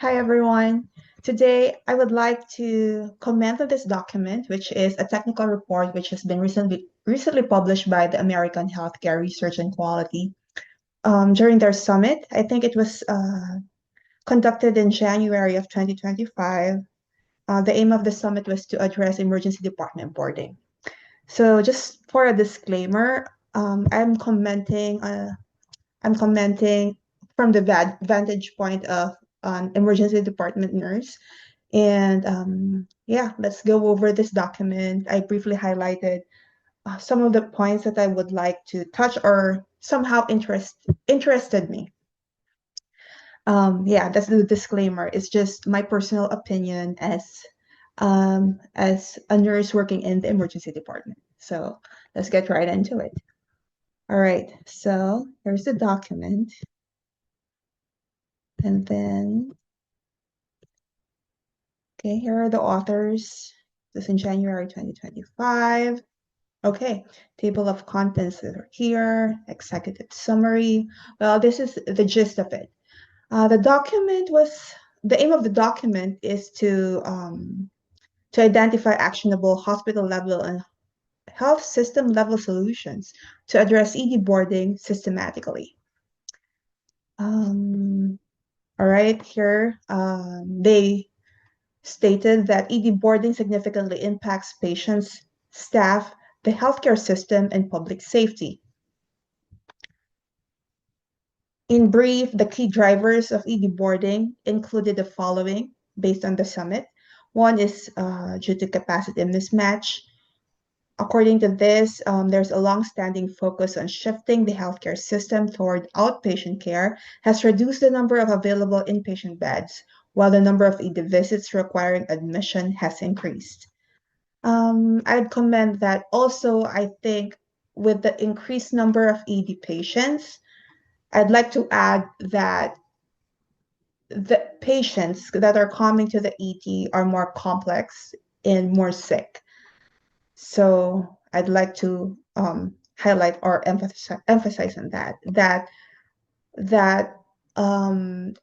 Hi, everyone. Today, I would like to comment on this document, which is a technical report which has been recently published by the American Healthcare Research and Quality during their summit. I think it was conducted in January of 2025. The aim of the summit was to address emergency department boarding. So, just for a disclaimer, I'm commenting from the vantage point of an emergency department nurse. And yeah, let's go over this document. I briefly highlighted some of the points that I would like to touch or somehow interested me. Yeah, that's the disclaimer. It's just my personal opinion as a nurse working in the emergency department. So let's get right into it. All right, so here's the document. And then, okay, here are the authors. This is in January 2025. Okay, table of contents are here, executive summary. Well, this is the gist of it. The aim of the document is to identify actionable hospital level and health system level solutions to address ED boarding systematically. All right, here they stated that ED boarding significantly impacts patients, staff, the healthcare system, and public safety. In brief, the key drivers of ED boarding included the following based on the summit. One is due to capacity mismatch. According to this, there's a long-standing focus on shifting the healthcare system toward outpatient care has reduced the number of available inpatient beds, while the number of ED visits requiring admission has increased. I'd comment that also, I think with the increased number of ED patients, I'd like to add that the patients that are coming to the ED are more complex and more sick. So I'd like to highlight or emphasize on that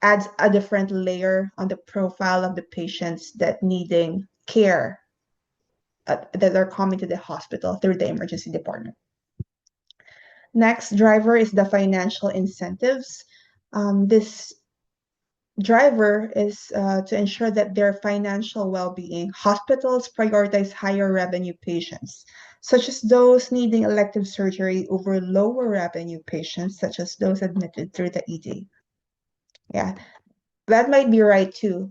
adds a different layer on the profile of the patients that needing care that are coming to the hospital through the emergency department. Next driver is the financial incentives. This driver is to ensure that their financial well-being. Hospitals prioritize higher revenue patients, such as those needing elective surgery over lower revenue patients, such as those admitted through the ED. Yeah, that might be right too.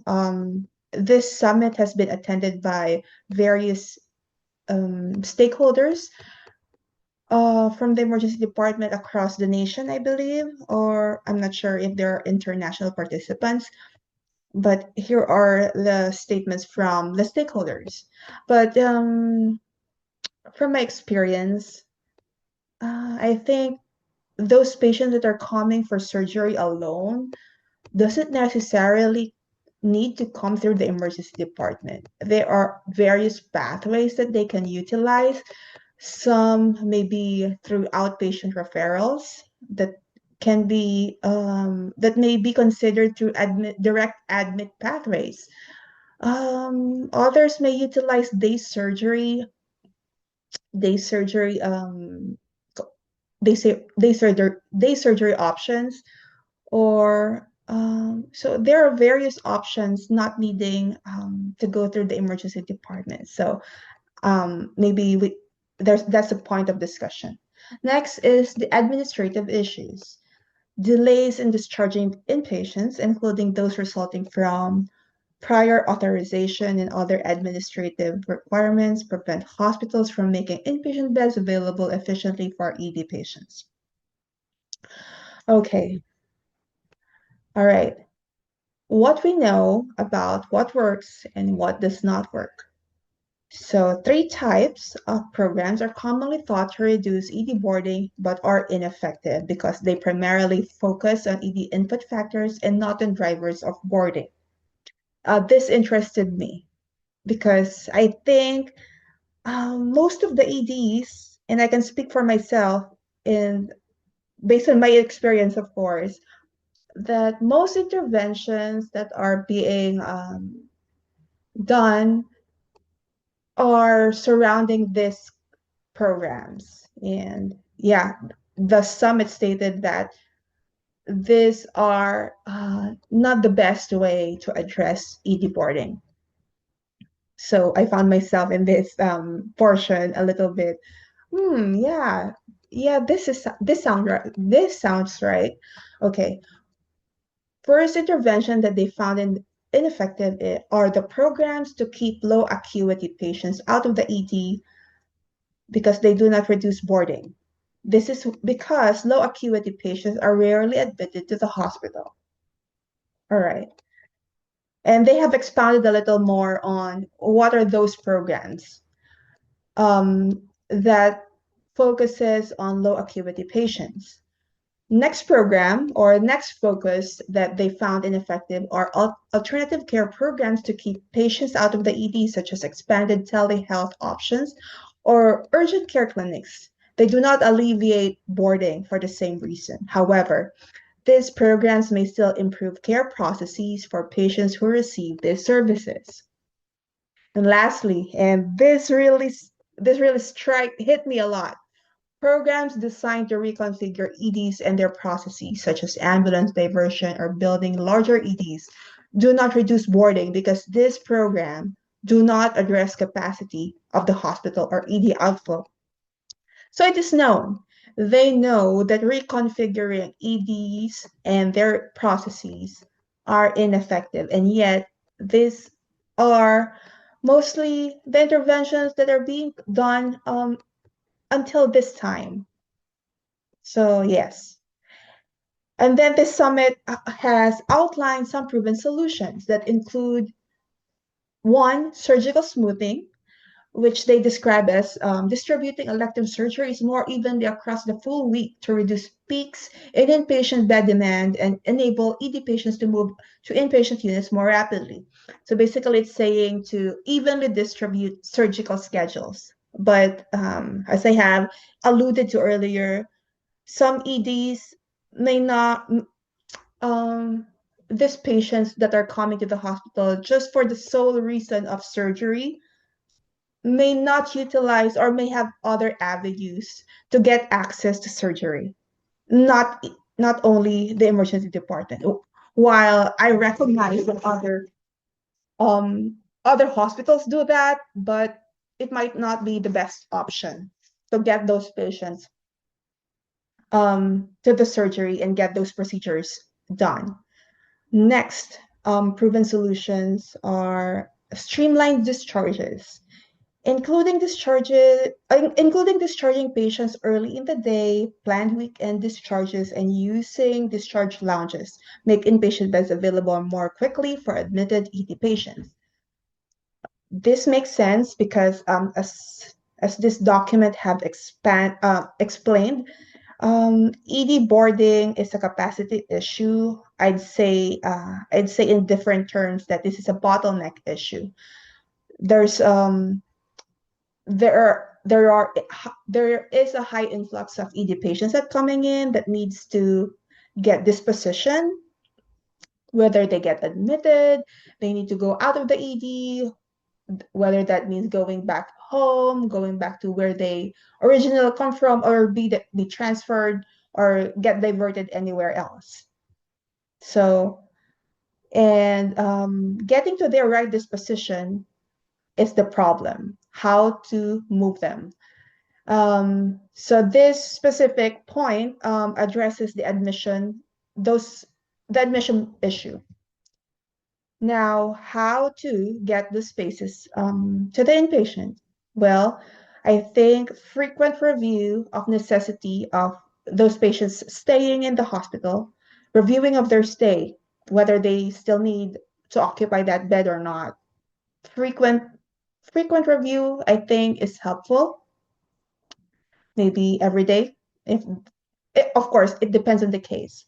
This summit has been attended by various stakeholders from the emergency department across the nation, I believe, or I'm not sure if there are international participants, but here are the statements from the stakeholders. But from my experience, I think those patients that are coming for surgery alone doesn't necessarily need to come through the emergency department. There are various pathways that they can utilize. Some may be through outpatient referrals that that may be considered through direct admit pathways. Others may utilize day surgery, day surgery options, or so there are various options not needing to go through the emergency department. So maybe that's a point of discussion. Next is the administrative issues. Delays in discharging inpatients, including those resulting from prior authorization and other administrative requirements, prevent hospitals from making inpatient beds available efficiently for ED patients. Okay, all right. What we know about what works and what does not work. So three types of programs are commonly thought to reduce ED boarding but are ineffective because they primarily focus on ED input factors and not on drivers of boarding. This interested me because I think most of the EDs, and I can speak for myself, and based on my experience, of course, that most interventions that are being done are surrounding these programs. And yeah, the summit stated that these are not the best way to address ED boarding. So I found myself in this portion a little bit. Yeah, yeah. This sounds right. Okay. First intervention that they found ineffective are the programs to keep low acuity patients out of the ED because they do not reduce boarding. This is because low acuity patients are rarely admitted to the hospital. All right. And they have expounded a little more on what are those programs that focuses on low acuity patients. Next program or next focus that they found ineffective are alternative care programs to keep patients out of the ED, such as expanded telehealth options or urgent care clinics. They do not alleviate boarding for the same reason. However, these programs may still improve care processes for patients who receive these services. And lastly, and this really hit me a lot. Programs designed to reconfigure EDs and their processes, such as ambulance diversion or building larger EDs, do not reduce boarding because this program do not address capacity of the hospital or ED outflow. So it is known. They know that reconfiguring EDs and their processes are ineffective, and yet these are mostly the interventions that are being done until this time. So, yes. And then this summit has outlined some proven solutions that include one, surgical smoothing, which they describe as distributing elective surgeries more evenly across the full week to reduce peaks in inpatient bed demand and enable ED patients to move to inpatient units more rapidly. So basically, it's saying to evenly distribute surgical schedules. But as I have alluded to earlier, some EDs may not, these patients that are coming to the hospital just for the sole reason of surgery may not utilize or may have other avenues to get access to surgery, not not only the emergency department. While I recognize that other hospitals do that, but it might not be the best option to get those patients to the surgery and get those procedures done. Next, proven solutions are streamlined discharges, including discharging patients early in the day, planned weekend discharges, and using discharge lounges, make inpatient beds available more quickly for admitted ED patients. This makes sense because as this document have explained, ED boarding is a capacity issue. I'd say in different terms that this is a bottleneck issue. There's there is a high influx of ED patients that coming in that needs to get disposition, whether they get admitted, they need to go out of the ED, whether that means going back home, going back to where they originally come from, or be transferred or get diverted anywhere else. So, and getting to their right disposition is the problem. How to move them. So this specific point addresses the admission issue. Now, how to get the spaces to the inpatient? Well, I think frequent review of necessity of those patients staying in the hospital, reviewing of their stay, whether they still need to occupy that bed or not. Frequent frequent review, I think, is helpful. Maybe every day. If of course, it depends on the case.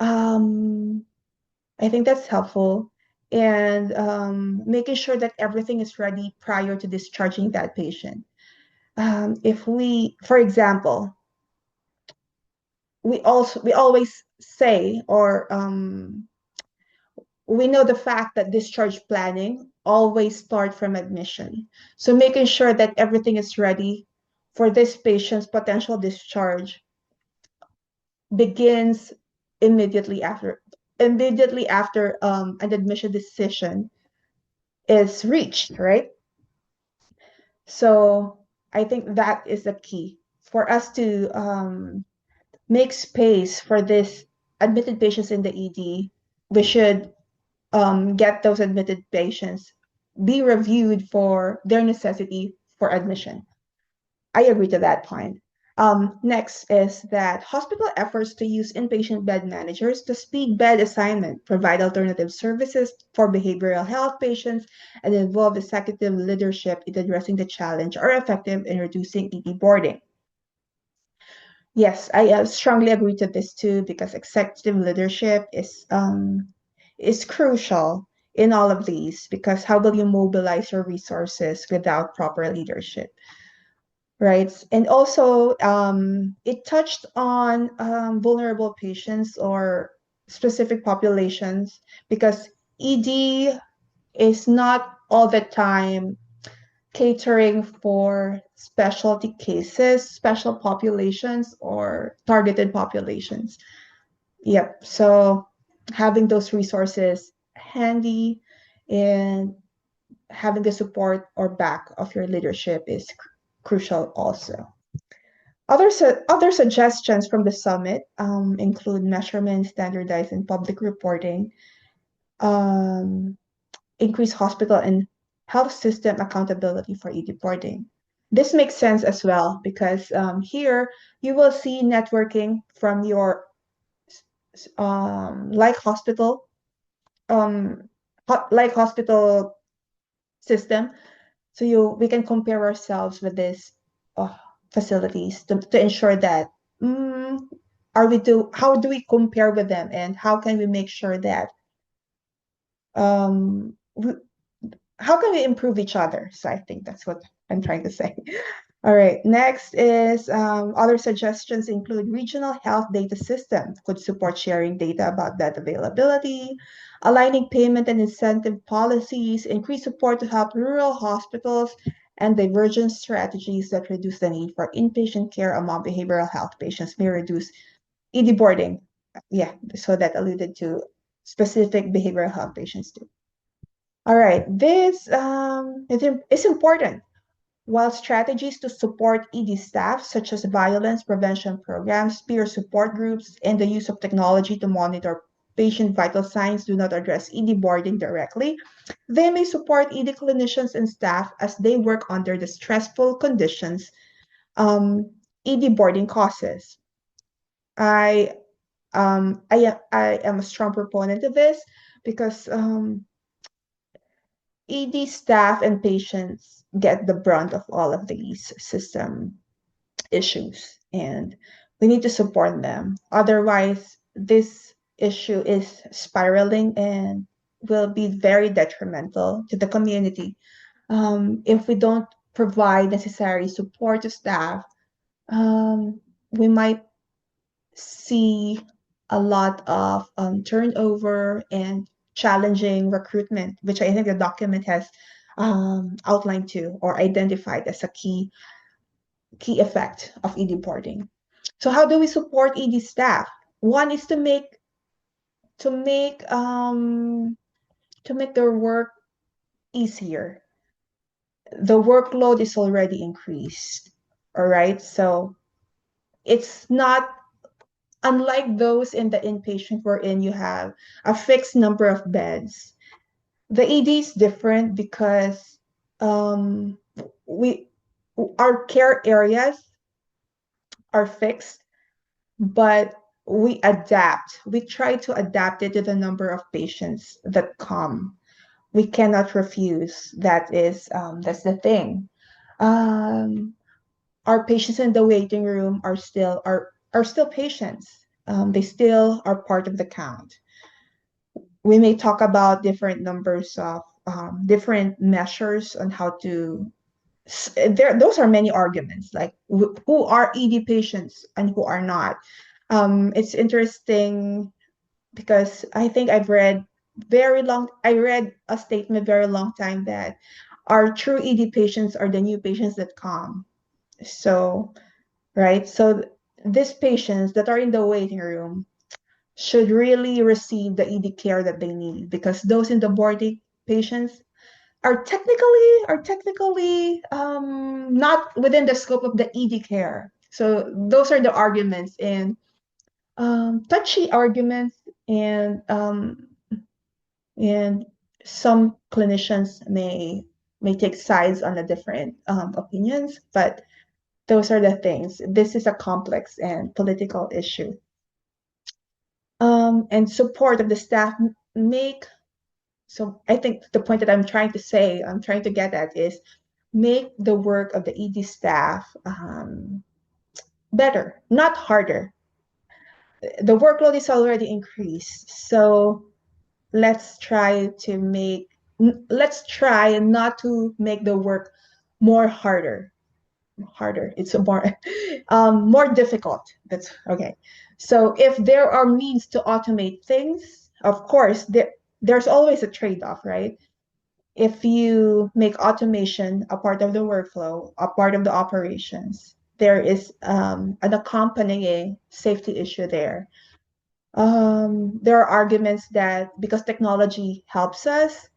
Um, I think that's helpful. And making sure that everything is ready prior to discharging that patient. If we, for example, we always say, or we know the fact that discharge planning always start from admission. So making sure that everything is ready for this patient's potential discharge begins immediately after an admission decision is reached, right? So I think that is the key for us to make space for this admitted patients in the ED. We should get those admitted patients be reviewed for their necessity for admission. I agree to that point. Next is that hospital efforts to use inpatient bed managers to speed bed assignment, provide alternative services for behavioral health patients, and involve executive leadership in addressing the challenge are effective in reducing ED boarding. Yes, I strongly agree to this too because executive leadership is crucial in all of these because how will you mobilize your resources without proper leadership, right? And also, it touched on vulnerable patients or specific populations because ED is not all the time catering for specialty cases, special populations, or targeted populations. Yep. So having those resources handy and having the support or back of your leadership is crucial also. Other suggestions from the summit include measurement, standardized, and public reporting, um, increase hospital and health system accountability for e-reporting. This makes sense as well because here you will see networking from your like hospital um, like hospital system. So we can compare ourselves with these uh, facilities to ensure that mm, how do we compare with them and how can we make sure that um, how can we improve each other? So I think that's what I'm trying to say. All right, next is other suggestions include regional health data system could support sharing data about bed availability, aligning payment and incentive policies, increase support to help rural hospitals, and divergent strategies that reduce the need for inpatient care among behavioral health patients may reduce ED boarding. Yeah, so that alluded to specific behavioral health patients too. All right, this is important. While strategies to support ED staff, such as violence prevention programs, peer support groups, and the use of technology to monitor patient vital signs do not address ED boarding directly, they may support ED clinicians and staff as they work under the stressful conditions ED boarding causes. I am a strong proponent of this because ED staff and patients get the brunt of all of these system issues, and we need to support them. Otherwise, this issue is spiraling and will be very detrimental to the community. If we don't provide necessary support to staff, we might see a lot of turnover and challenging recruitment, which I think the document has outlined to or identified as a key effect of ED boarding. So how do we support ED staff? One is to make um, to make their work easier. The workload is already increased. All right. So it's not unlike those in the inpatient wherein you have a fixed number of beds. The ED is different because um, we our care areas are fixed, but we adapt. We try to adapt it to the number of patients that come. We cannot refuse. That's the thing. Um, our patients in the waiting room are still patients. They still are part of the count. We may talk about different numbers of different measures on how to those are many arguments like who are ED patients and who are not. It's interesting because I think I read a statement very long time that our true ED patients are the new patients that come. So, right? So these patients that are in the waiting room should really receive the ED care that they need because those in the boarding patients are technically not within the scope of the ED care. So those are the arguments and touchy arguments and um, and some clinicians may take sides on the different opinions, but those are the things. This is a complex and political issue. And support of the staff make so I think the point that I'm trying to get at is make the work of the ED staff better, not harder. The workload is already increased, so let's try to make let's try not to make the work more harder. It's a more difficult. That's okay. So if there are means to automate things, of course there's always a trade-off, right? If you make automation a part of the workflow, a part of the operations, there is an accompanying safety issue there. There are arguments that because technology helps us,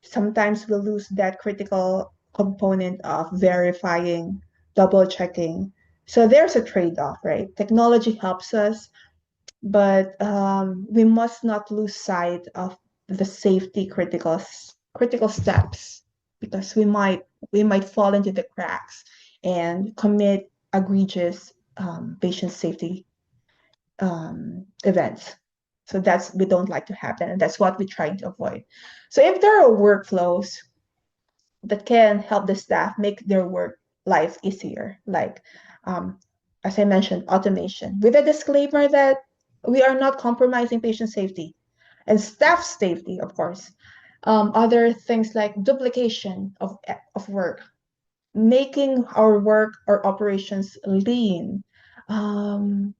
sometimes we lose that critical component of verifying, double checking. So there's a trade-off, right? Technology helps us, but we must not lose sight of the safety critical steps because we might fall into the cracks and commit egregious patient safety events. So that's we don't like to happen, and that's what we're trying to avoid. So if there are workflows that can help the staff make their work life easier, like um, as I mentioned, automation, with a disclaimer that we are not compromising patient safety and staff safety, of course. Other things like duplication of work, making our work or operations lean. Um,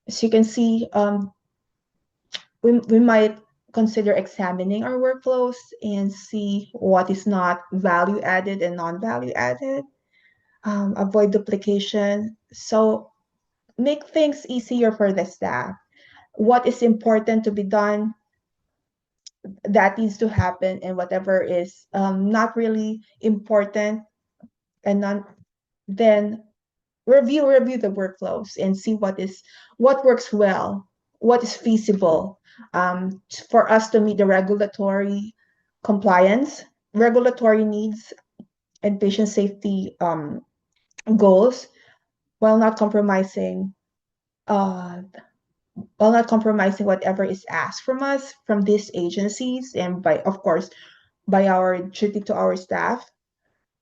as you can see, we might consider examining our workflows and see what is not value added and non-value added, avoid duplication. So make things easier for the staff. What is important to be done, that needs to happen, and whatever is not really important and non, then review the workflows and see what works well, what is feasible for us to meet the regulatory compliance, regulatory needs, and patient safety goals while not compromising uh, whatever is asked from us from these agencies and by of course by our duty to our staff,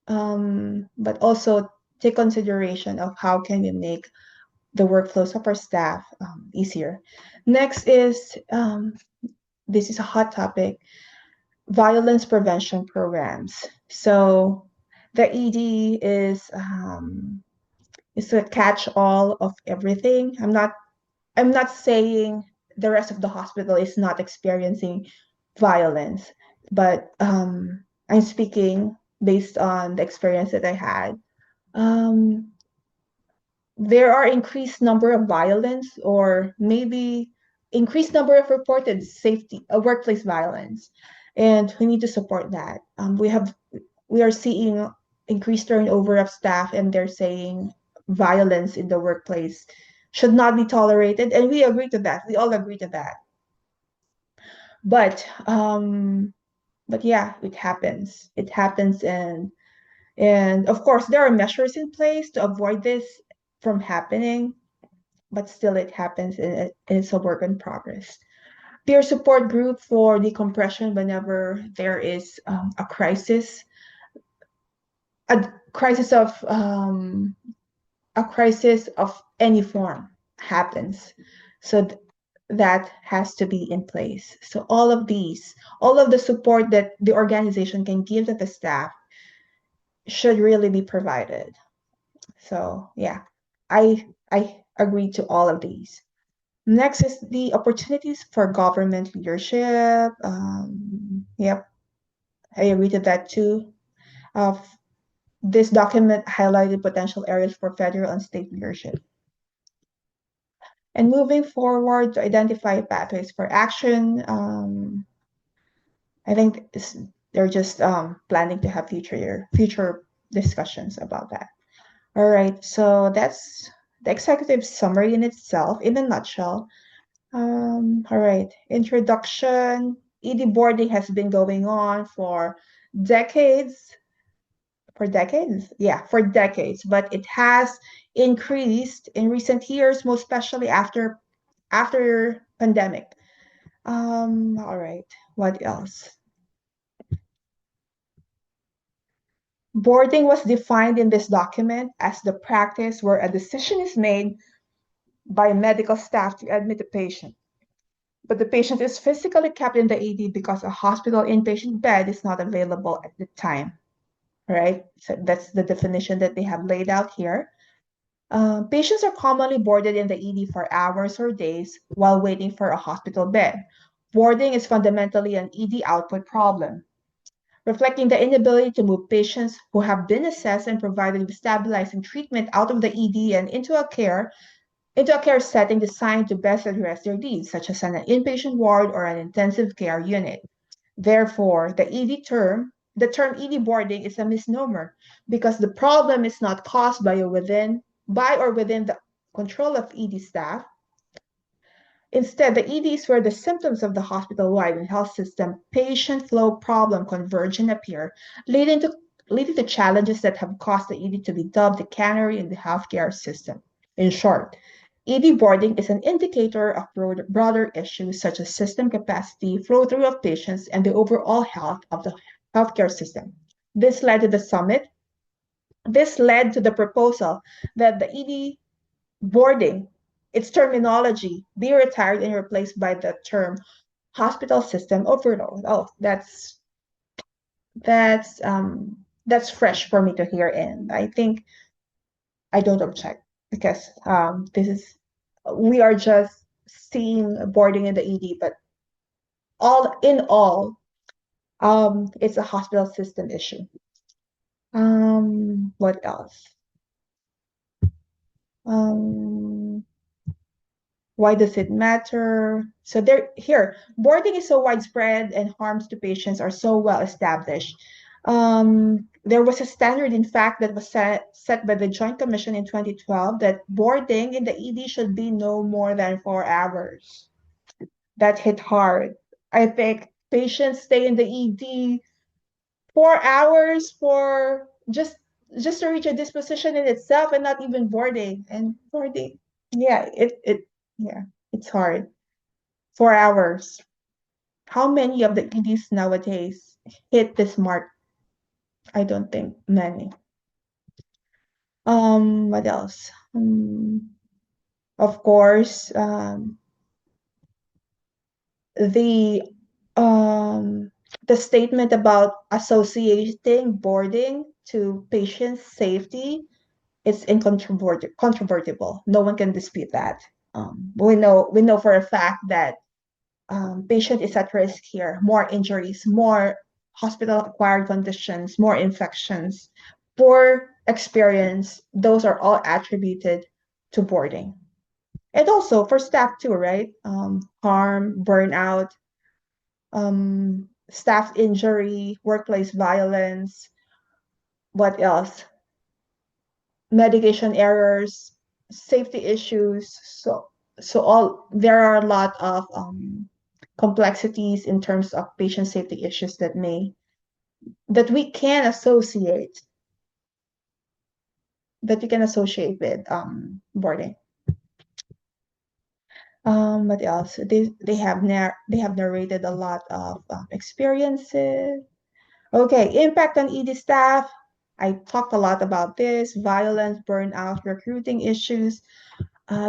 but also take consideration of how can we make the workflows of our staff easier. Next is this is a hot topic: violence prevention programs. So the ED is a catch-all of everything. I'm not saying the rest of the hospital is not experiencing violence, but I'm speaking based on the experience that I had. Um, there are increased number of violence or maybe increased number of reported safety workplace violence, and we need to support that. We are seeing increased turnover of staff, and they're saying violence in the workplace should not be tolerated, and we agree to that. We all agree to that. But yeah, it happens. It happens, and of course there are measures in place to avoid this from happening, but still it happens, and it's a work in progress. Peer support group for decompression whenever there is a crisis of a crisis of any form happens. So that has to be in place. So all of the support that the organization can give to the staff should really be provided. So yeah, I agree to all of these. Next is the opportunities for government leadership. Yep, I agree to that too. Uh, this document highlighted potential areas for federal and state leadership. And moving forward to identify pathways for action, I think they're just planning to have future discussions about that. All right, so that's the executive summary in itself, in a nutshell. All right, introduction. ED boarding has been going on for decades. For decades? Yeah, for decades, but it has increased in recent years, most especially after pandemic. All right, what else? Boarding was defined in this document as the practice where a decision is made by medical staff to admit a patient, but the patient is physically kept in the ED because a hospital inpatient bed is not available at the time, right? So that's the definition that they have laid out here. Patients are commonly boarded in the ED for hours or days while waiting for a hospital bed. Boarding is fundamentally an ED output problem, reflecting the inability to move patients who have been assessed and provided with stabilizing treatment out of the ED and into a care setting designed to best address their needs, such as an inpatient ward or an intensive care unit. Therefore, the term ED boarding is a misnomer because the problem is not caused by or within the control of ED staff. Instead, the ED is where the symptoms of the hospital-wide and health system patient flow problem converge and appear, leading to leading to challenges that have caused the ED to be dubbed the canary in the healthcare system. In short, ED boarding is an indicator of broader issues such as system capacity, flow through of patients, and the overall health of the healthcare system. This led to the summit. This led to the proposal that the ED boarding, its terminology, be retired and replaced by the term hospital system overload. Oh, that's fresh for me to hear, and I think I don't object because this is we are just seeing boarding in the ED, but all in all, it's a hospital system issue. What else? Um, why does it matter? So there here, boarding is so widespread and harms to patients are so well established. There was a standard, in fact, that was set by the Joint Commission in 2012 that boarding in the ED should be no more than 4 hours. That hit hard. I think patients stay in the ED 4 hours for just to reach a disposition in itself and not even boarding. And boarding, yeah, yeah, it's hard. 4 hours. How many of the EDs nowadays hit this mark? I don't think many. What else? Of course, the um the statement about associating boarding to patient safety is incontrovertible. No one can dispute that. We know for a fact that patient is at risk here. More injuries, more hospital-acquired conditions, more infections, poor experience. Those are all attributed to boarding. And also for staff too, right? Harm, burnout, staff injury, workplace violence. What else? Medication errors, safety issues. So all there are a lot of complexities in terms of patient safety issues that we can associate with boarding. What else? They have narrated a lot of experiences. Okay, impact on ED staff. I talked a lot about this: violence, burnout, recruiting issues.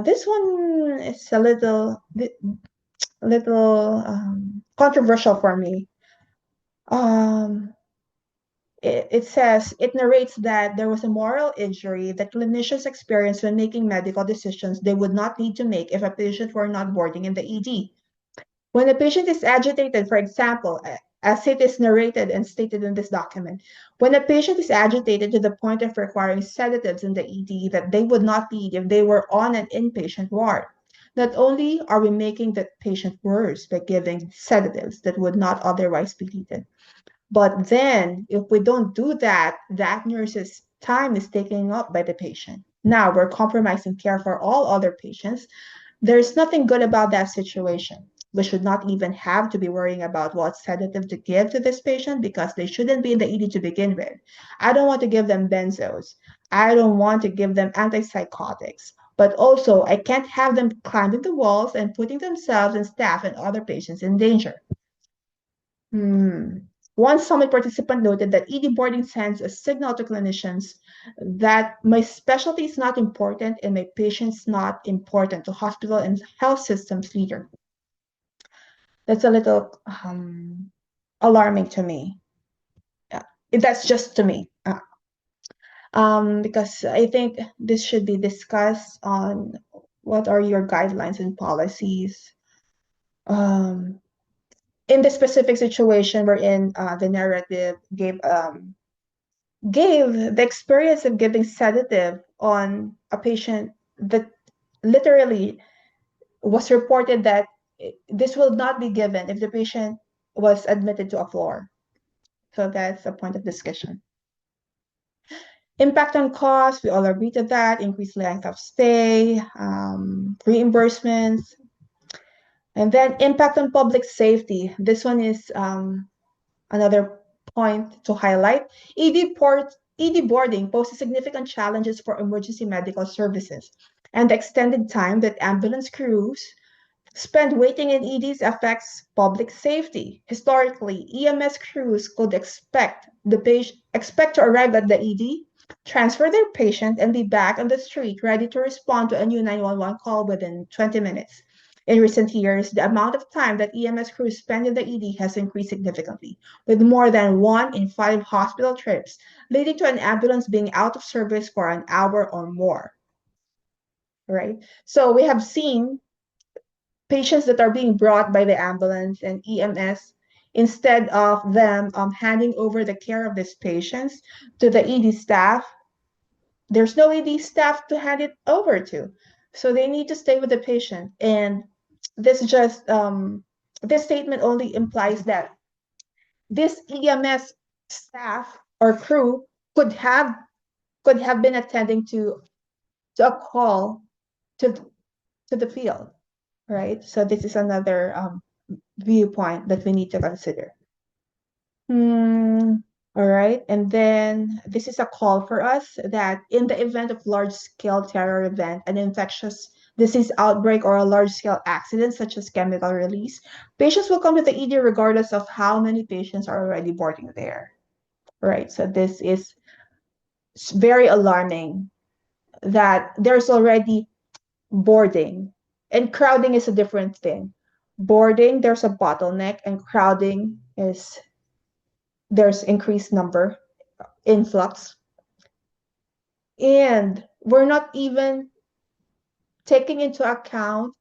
This one is a little controversial for me. Um, It says it narrates that there was a moral injury that clinicians experienced when making medical decisions they would not need to make if a patient were not boarding in the ED. When a patient is agitated, for example, as it is narrated and stated in this document, when a patient is agitated to the point of requiring sedatives in the ED that they would not need if they were on an inpatient ward, not only are we making the patient worse by giving sedatives that would not otherwise be needed, but then if we don't do that, that nurse's time is taken up by the patient. Now we're compromising care for all other patients. There's nothing good about that situation. We should not even have to be worrying about what sedative to give to this patient because they shouldn't be in the ED to begin with. I don't want to give them benzos. I don't want to give them antipsychotics. But also, I can't have them climbing the walls and putting themselves and staff and other patients in danger. Hmm. One summit participant noted that ED boarding sends a signal to clinicians that my specialty is not important and my patient's not important to hospital and health systems leader. That's a little alarming to me. Yeah, that's just to me. Because I think this should be discussed on what are your guidelines and policies. Um, in the specific situation wherein the narrative gave the experience of giving sedative on a patient that literally was reported that this will not be given if the patient was admitted to a floor. So that's a point of discussion. Impact on cost, we all agree to that, increased length of stay, reimbursements, and then impact on public safety. This one is another point to highlight. ED boarding poses significant challenges for emergency medical services, and the extended time that ambulance crews spend waiting in EDs affects public safety. Historically, EMS crews could expect to arrive at the ED, transfer their patient, and be back on the street ready to respond to a new 911 call within 20 minutes. In recent years, the amount of time that EMS crews spend in the ED has increased significantly, with more than 1 in 5 hospital trips leading to an ambulance being out of service for an hour or more. Right? So we have seen patients that are being brought by the ambulance and EMS, instead of them handing over the care of these patients to the ED staff, there's no ED staff to hand it over to. So they need to stay with the patient. And this just this statement only implies that this EMS staff or crew could have been attending to a call to to the field, right? So this is another viewpoint that we need to consider. Hmm. All right. And then this is a call for us that in the event of large-scale terror event, an infectious disease outbreak, or a large-scale accident such as chemical release, patients will come to the ED regardless of how many patients are already boarding there. Right. So this is very alarming that there's already boarding, and crowding is a different thing. Boarding, there's a bottleneck, and crowding is there's increased number, influx. And we're not even taking into account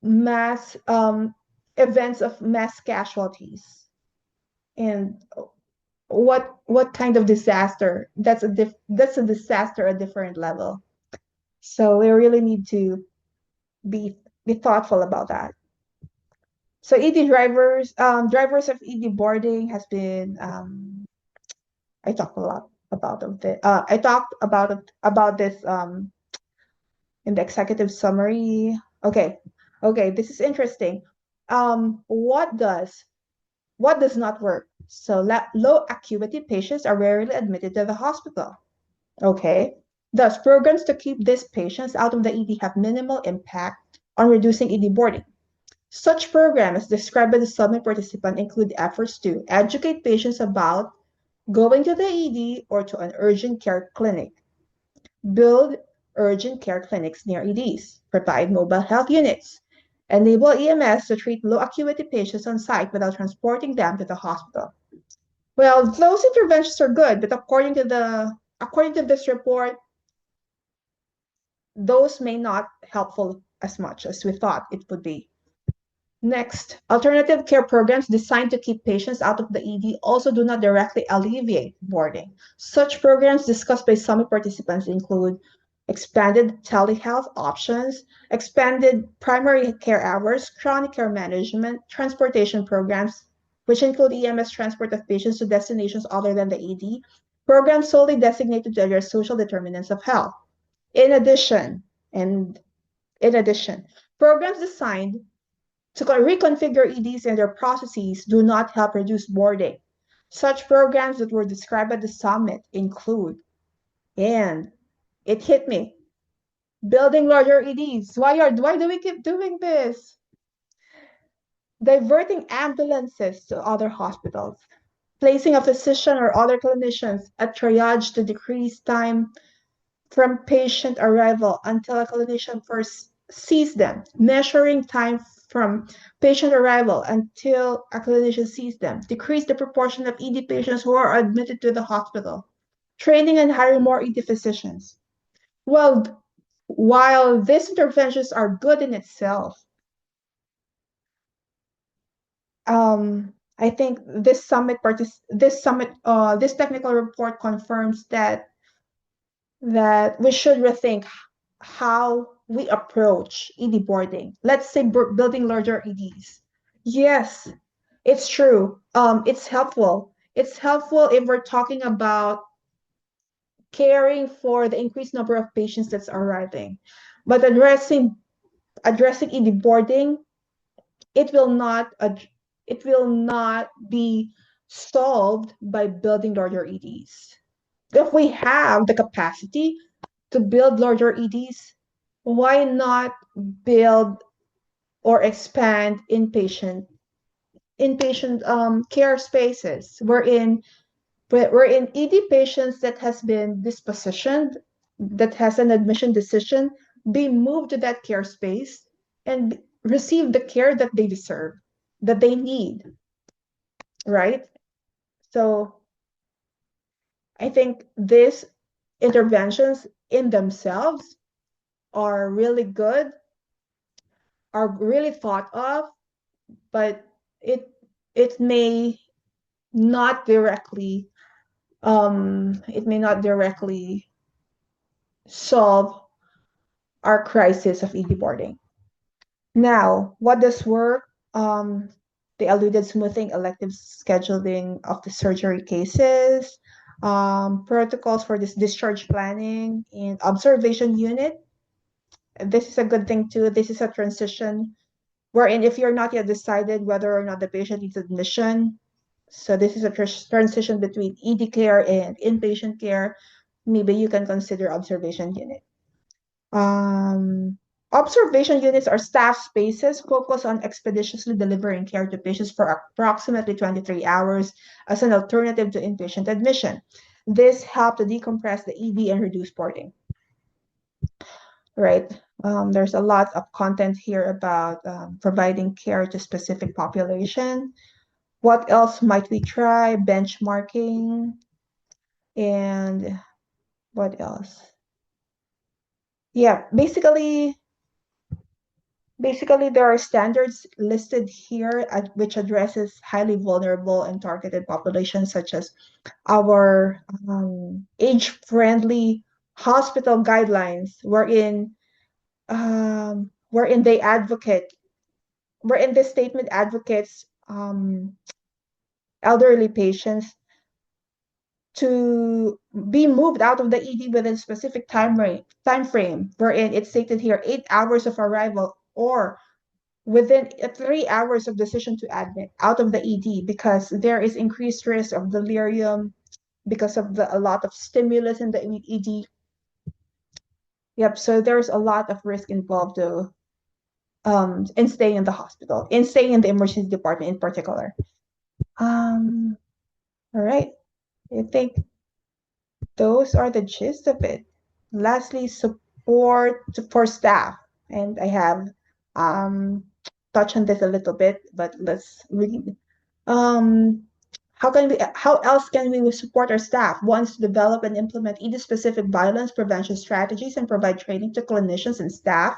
mass events of mass casualties. And what kind of disaster? That's a disaster at a different level. So we really need to be thoughtful about that. So ED drivers of ED boarding has been I talked a lot about it. I talked about this in the executive summary. Okay, this is interesting. What does not work? So low acuity patients are rarely admitted to the hospital. Okay, thus programs to keep these patients out of the ED have minimal impact on reducing ED boarding. Such programs described by the summit participant include efforts to educate patients about going to the ED or to an urgent care clinic, build urgent care clinics near EDs, provide mobile health units, enable EMS to treat low acuity patients on site without transporting them to the hospital. Well, those interventions are good, but according to this report, those may not helpful as much as we thought it would be. Next, alternative care programs designed to keep patients out of the ED also do not directly alleviate boarding. Such programs discussed by summit participants include expanded telehealth options, expanded primary care hours, chronic care management, transportation programs, which include EMS transport of patients to destinations other than the ED, programs solely designated to address social determinants of health. In addition, and in addition, programs designed to reconfigure EDs and their processes do not help reduce boarding. Such programs that were described at the summit include, and it hit me, building larger EDs. Why do we keep doing this? Diverting ambulances to other hospitals, placing a physician or other clinicians at triage to decrease time from patient arrival until a clinician first sees them, measuring time from patient arrival until a clinician sees them, decrease the proportion of ED patients who are admitted to the hospital, training and hiring more ED physicians. Well, while these interventions are good in itself, I think this technical report confirms that we should rethink how we approach ED boarding. Let's say building larger EDs. Yes, it's true. It's helpful. It's helpful if we're talking about caring for the increased number of patients that's arriving. But addressing ED boarding, it will not it will not be solved by building larger EDs. If we have the capacity to build larger EDs, why not build or expand inpatient care spaces wherein ED patients that has been dispositioned, that has an admission decision, be moved to that care space and receive the care that they deserve, that they need, right? So I think these interventions in themselves are really good, are really thought of, but it it may not directly it may not directly solve our crisis of ED boarding. Now, what does work? Um, they alluded smoothing elective scheduling of the surgery cases, protocols for this discharge planning, and observation unit. This is a good thing too. This is a transition wherein if you're not yet decided whether or not the patient needs admission, so this is a transition between ED care and inpatient care, maybe you can consider observation unit. Um, Observation units are staff spaces focused on expeditiously delivering care to patients for approximately 23 hours as an alternative to inpatient admission. This helped to decompress the ED and reduce boarding, right? There's a lot of content here about providing care to specific population. What else might we try? Benchmarking and what else? Yeah, basically there are standards listed here which addresses highly vulnerable and targeted populations such as our age-friendly hospital guidelines wherein they advocate wherein this statement advocates elderly patients to be moved out of the ED within a specific time frame, wherein it's stated here 8 hours of arrival or within 3 hours of decision to admit out of the ED because there is increased risk of delirium because of a lot of stimulus in the ED. Yep, so there's a lot of risk involved in staying in the hospital, in staying in the emergency department in particular. Um, all right, I think those are the gist of it. Lastly, support for staff. And I have touched on this a little bit, but let's read. Um, how else can we support our staff? One is to develop and implement ED-specific violence prevention strategies and provide training to clinicians and staff.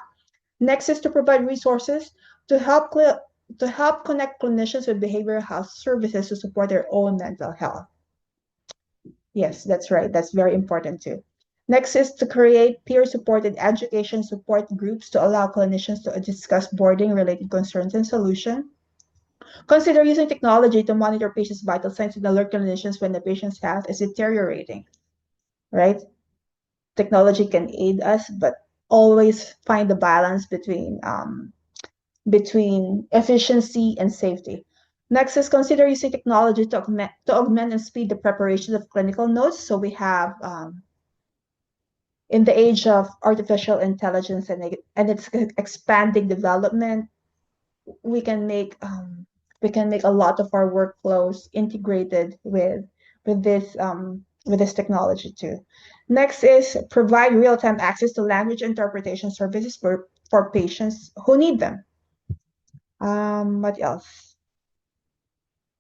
Next is to provide resources to help connect clinicians with behavioral health services to support their own mental health. Yes, that's right. That's very important too. Next is to create peer-supported education support groups to allow clinicians to discuss boarding-related concerns and solutions. Consider using technology to monitor patients' vital signs and alert clinicians when the patient's health is deteriorating, right? Technology can aid us, but always find the balance between efficiency and safety. Next is consider using technology to augment and speed the preparation of clinical notes. So we have in the age of artificial intelligence and its expanding development, we can make a lot of our workflows integrated with this technology too. Next is provide real-time access to language interpretation services for patients who need them. What else?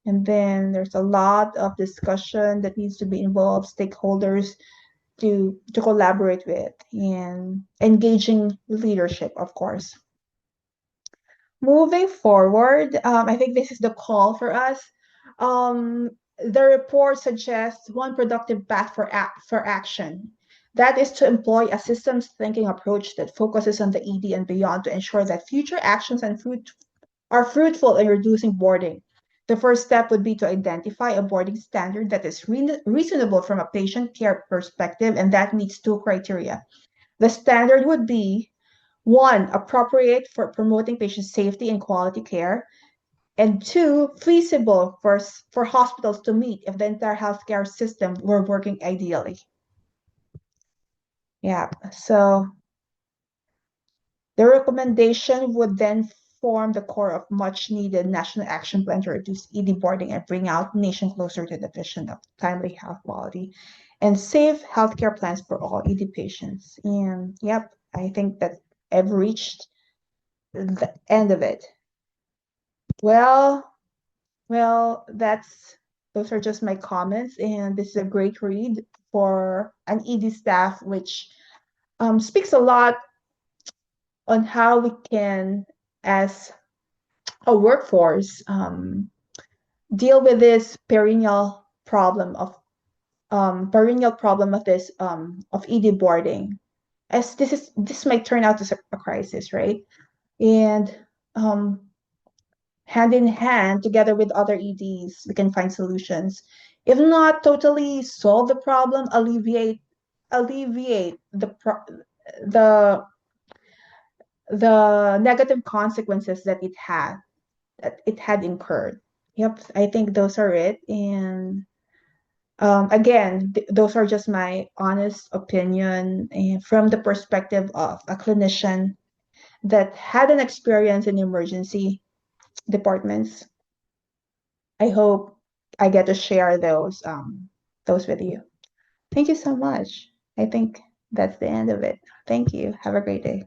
And then there's a lot of discussion that needs to be involved, stakeholders to collaborate with, and engaging leadership, of course. Moving forward, I think this is the call for us. The report suggests one productive path for action. That is to employ a systems thinking approach that focuses on the ED and beyond to ensure that future actions are fruitful in reducing boarding. The first step would be to identify a boarding standard that is reasonable from a patient care perspective, and that meets two criteria. The standard would be one, appropriate for promoting patient safety and quality care, and two, feasible for hospitals to meet if the entire healthcare system were working ideally. Yeah, so the recommendation would then form the core of much needed national action plan to reduce ED boarding and bring our nation closer to the vision of timely health quality and safe healthcare plans for all ED patients. And yep, I think that I've reached the end of it. Well, those are just my comments, and this is a great read for an ED staff, which speaks a lot on how we can, as a workforce, deal with this perennial problem of this of ED boarding, as this might turn out as a crisis, right? And um, hand in hand, together with other EDs, we can find solutions. If not totally solve the problem, alleviate the the negative consequences that it had incurred. Yep, I think those are it. And again, those are just my honest opinion from the perspective of a clinician that had an experience in emergency departments. I hope I get to share those with you. Thank you so much. I think that's the end of it. Thank you. Have a great day.